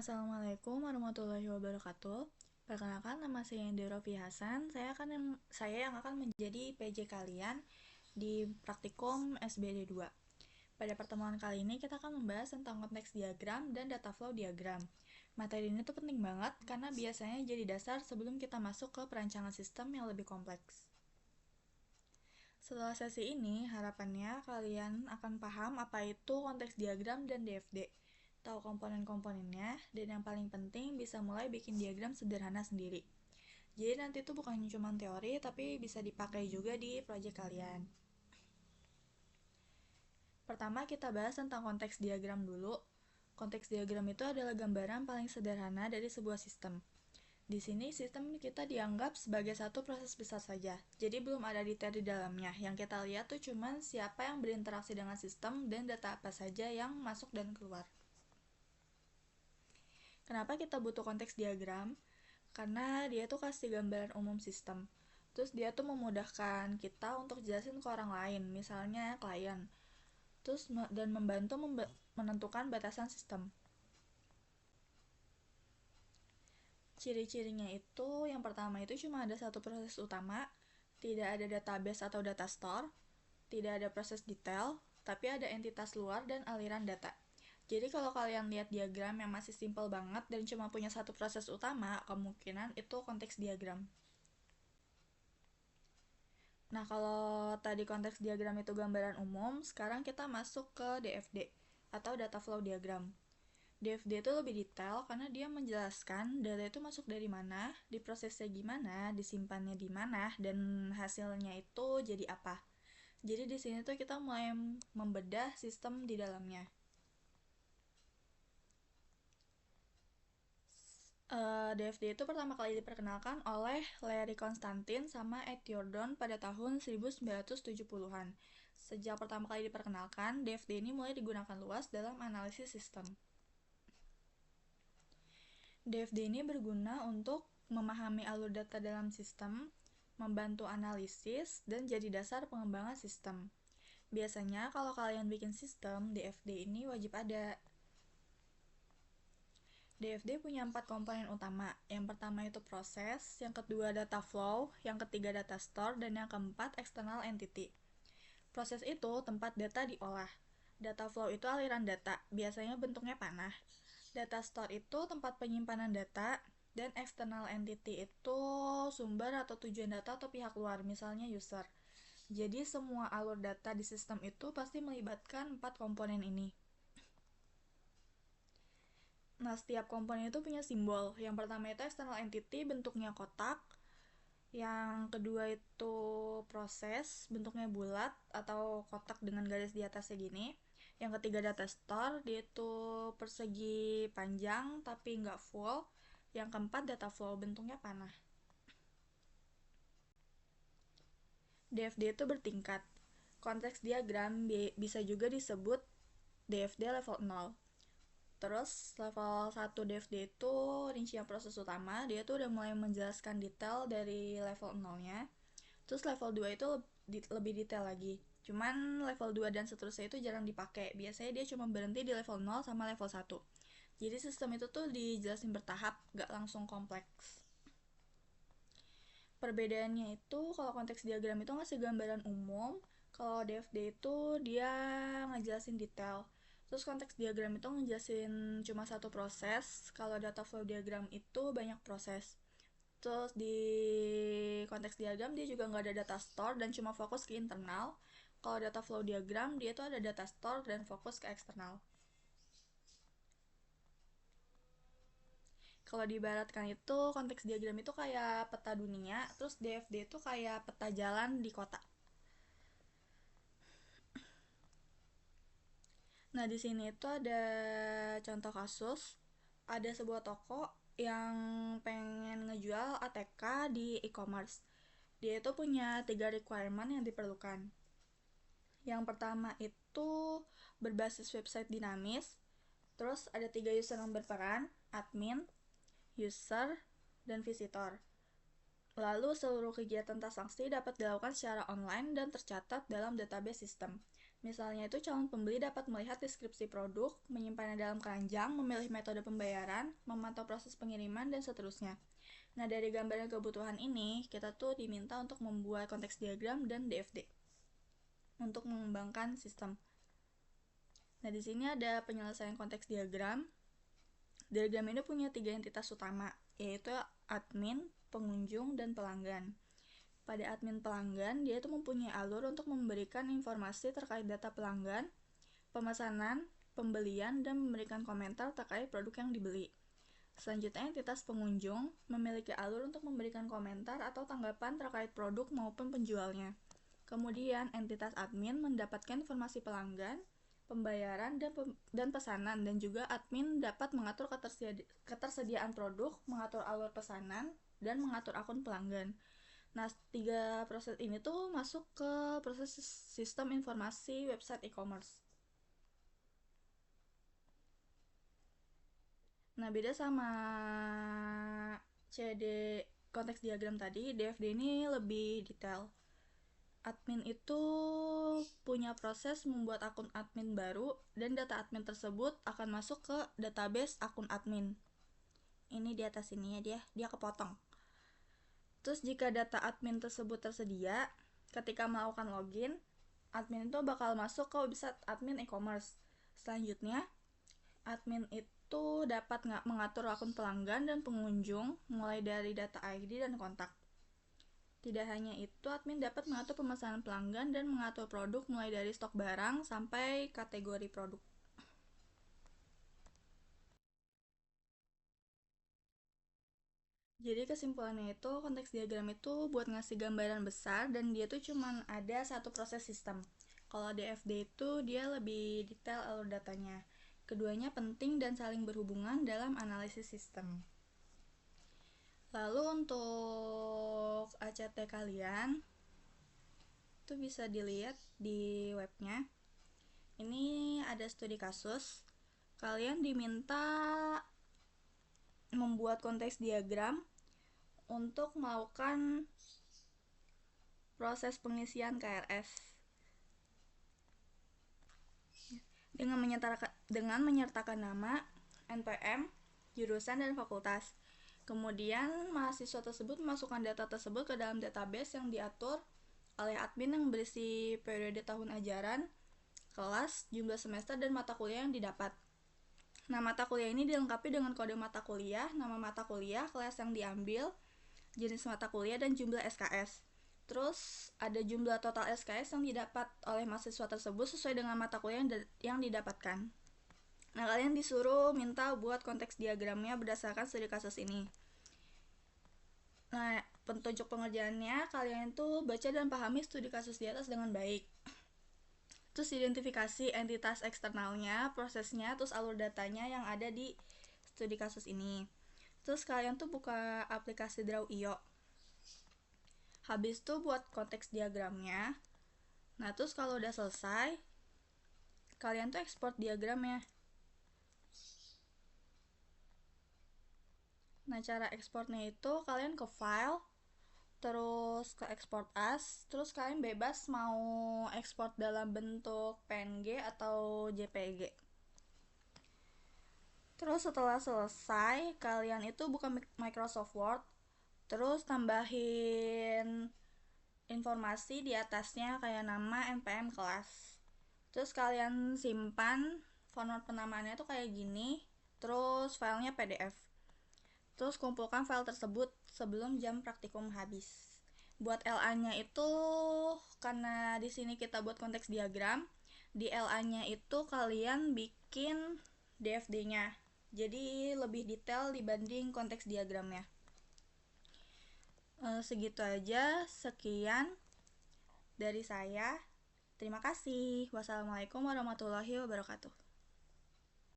Assalamualaikum warahmatullahi wabarakatuh. Perkenalkan, nama saya Indi Rofi Hasan. Saya yang akan menjadi PJ kalian di praktikum SBD 2. Pada pertemuan kali ini kita akan membahas tentang konteks diagram dan data flow diagram. Materi ini tuh penting banget karena biasanya jadi dasar sebelum kita masuk ke perancangan sistem yang lebih kompleks. Setelah sesi ini, harapannya kalian akan paham apa itu konteks diagram dan DFD, tahu komponen-komponennya, dan yang paling penting bisa mulai bikin diagram sederhana sendiri. Jadi nanti itu bukan cuma teori, tapi bisa dipakai juga di proyek kalian. Pertama kita bahas tentang konteks diagram dulu. Konteks diagram itu adalah gambaran paling sederhana dari sebuah sistem. Di sini sistem kita dianggap sebagai satu proses besar saja, jadi belum ada detail di dalamnya. Yang kita lihat tuh cuman siapa yang berinteraksi dengan sistem dan data apa saja yang masuk dan keluar. Kenapa kita butuh konteks diagram? Karena dia tuh kasih gambaran umum sistem. Terus dia tuh memudahkan kita untuk jelasin ke orang lain, misalnya klien. Dan membantu menentukan batasan sistem. Ciri-cirinya itu, yang pertama itu cuma ada satu proses utama, tidak ada database atau data store, tidak ada proses detail, tapi ada entitas luar dan aliran data. Jadi kalau kalian lihat diagram yang masih simpel banget dan cuma punya satu proses utama, kemungkinan itu konteks diagram. Nah, kalau tadi konteks diagram itu gambaran umum, sekarang kita masuk ke DFD atau data flow diagram. DFD itu lebih detail karena dia menjelaskan data itu masuk dari mana, diprosesnya gimana, disimpannya di mana, dan hasilnya itu jadi apa. Jadi di sini tuh kita mulai membedah sistem di dalamnya. DFD itu pertama kali diperkenalkan oleh Larry Constantine sama Ed Jordan pada tahun 1970-an. Sejak pertama kali diperkenalkan, DFD ini mulai digunakan luas dalam analisis sistem. DFD ini berguna untuk memahami alur data dalam sistem, membantu analisis, dan jadi dasar pengembangan sistem. Biasanya kalau kalian bikin sistem, DFD ini wajib ada. DFD punya 4 komponen utama. Yang pertama itu proses, yang kedua data flow, yang ketiga data store, dan yang keempat external entity. Proses itu tempat data diolah. Data flow itu aliran data, biasanya bentuknya panah. Data store itu tempat penyimpanan data, dan external entity itu sumber atau tujuan data atau pihak luar, misalnya user. Jadi semua alur data di sistem itu pasti melibatkan 4 komponen ini. Nah, setiap komponen itu punya simbol. Yang pertama itu external entity, bentuknya kotak. Yang kedua itu proses, bentuknya bulat atau kotak dengan garis di atasnya gini. Yang ketiga data store, dia itu persegi panjang tapi nggak full. Yang keempat data flow, bentuknya panah. DFD itu bertingkat. Konteks diagram bisa juga disebut DFD level 0. Terus level 1 DFD itu rincian proses utama, dia tuh udah mulai menjelaskan detail dari level 0-nya. Terus level 2 itu lebih detail lagi. Cuman level 2 dan seterusnya itu jarang dipakai. Biasanya dia cuma berhenti di level 0 sama level 1. Jadi sistem itu tuh dijelasin bertahap, gak langsung kompleks. Perbedaannya itu kalau konteks diagram itu ngasih gambaran umum, kalau DFD itu dia ngejelasin detail. Terus konteks diagram itu ngejelasin cuma satu proses, kalau data flow diagram itu banyak proses. Terus di konteks diagram dia juga nggak ada data store dan cuma fokus ke internal. Kalau data flow diagram dia tuh ada data store dan fokus ke eksternal. Kalau diibaratkan itu konteks diagram itu kayak peta dunia, terus DFD itu kayak peta jalan di kota. Nah, di sini itu ada contoh kasus, ada sebuah toko yang pengen ngejual ATK di e-commerce. Dia itu punya 3 requirement yang diperlukan. Yang pertama itu berbasis website dinamis, terus ada 3 user yang berperan, admin, user, dan visitor. Lalu seluruh kegiatan transaksi dapat dilakukan secara online dan tercatat dalam database sistem. Misalnya itu calon pembeli dapat melihat deskripsi produk, menyimpannya dalam keranjang, memilih metode pembayaran, memantau proses pengiriman, dan seterusnya. Nah, dari gambaran kebutuhan ini, kita tuh diminta untuk membuat konteks diagram dan DFD untuk mengembangkan sistem. Nah, di sini ada penyelesaian konteks diagram. Diagram ini punya 3 entitas utama, yaitu admin, pengunjung, dan pelanggan. Pada admin pelanggan, dia itu mempunyai alur untuk memberikan informasi terkait data pelanggan, pemesanan, pembelian, dan memberikan komentar terkait produk yang dibeli. Selanjutnya, entitas pengunjung memiliki alur untuk memberikan komentar atau tanggapan terkait produk maupun penjualnya. Kemudian, entitas admin mendapatkan informasi pelanggan, pembayaran, dan pesanan, dan juga admin dapat mengatur ketersediaan produk, mengatur alur pesanan, dan mengatur akun pelanggan. Nah, 3 proses ini tuh masuk ke proses sistem informasi website e-commerce. Nah, beda sama CD konteks diagram tadi, DFD ini lebih detail. Admin itu punya proses membuat akun admin baru, dan data admin tersebut akan masuk ke database akun admin. Ini di atas ini ya, dia kepotong. Terus jika data admin tersebut tersedia, ketika melakukan login, admin itu bakal masuk ke website admin e-commerce. Selanjutnya, admin itu dapat mengatur akun pelanggan dan pengunjung mulai dari data ID dan kontak. Tidak hanya itu, admin dapat mengatur pemesanan pelanggan dan mengatur produk mulai dari stok barang sampai kategori produk. Jadi kesimpulannya itu, konteks diagram itu buat ngasih gambaran besar dan dia tuh cuman ada satu proses sistem. Kalau DFD itu dia lebih detail alur datanya. Keduanya penting dan saling berhubungan dalam analisis sistem. Lalu untuk ACT kalian itu bisa dilihat di webnya. Ini ada studi kasus. Kalian diminta membuat konteks diagram untuk melakukan proses pengisian KRS dengan menyertakan nama, NPM, jurusan, dan fakultas. Kemudian mahasiswa tersebut memasukkan data tersebut ke dalam database yang diatur oleh admin yang berisi periode tahun ajaran, kelas, jumlah semester, dan mata kuliah yang didapat. Nah, mata kuliah ini dilengkapi dengan kode mata kuliah, nama mata kuliah, kelas yang diambil, jenis mata kuliah, dan jumlah SKS. Terus ada jumlah total SKS yang didapat oleh mahasiswa tersebut sesuai dengan mata kuliah yang didapatkan. Nah, kalian disuruh minta buat konteks diagramnya berdasarkan studi kasus ini. Nah, petunjuk pengerjaannya, kalian tuh baca dan pahami studi kasus di atas dengan baik. Terus identifikasi entitas eksternalnya, prosesnya, terus alur datanya yang ada di studi kasus ini. Terus kalian tuh buka aplikasi Draw.io. Habis tuh buat konteks diagramnya. Nah, terus kalau udah selesai, kalian tuh ekspor diagramnya. Nah, cara ekspornya itu kalian ke file, terus ke export as, terus kalian bebas mau ekspor dalam bentuk PNG atau JPG. Terus setelah selesai, kalian itu buka Microsoft Word, terus tambahin informasi di atasnya kayak nama, NPM, kelas. Terus kalian simpan, format penamaannya tuh kayak gini, terus filenya PDF. Terus kumpulkan file tersebut sebelum jam praktikum habis. Buat LA-nya itu, karena di sini kita buat konteks diagram, di LA-nya itu kalian bikin DFD-nya. Jadi lebih detail dibanding konteks diagramnya. Segitu aja, sekian dari saya. Terima kasih. Wassalamualaikum warahmatullahi wabarakatuh.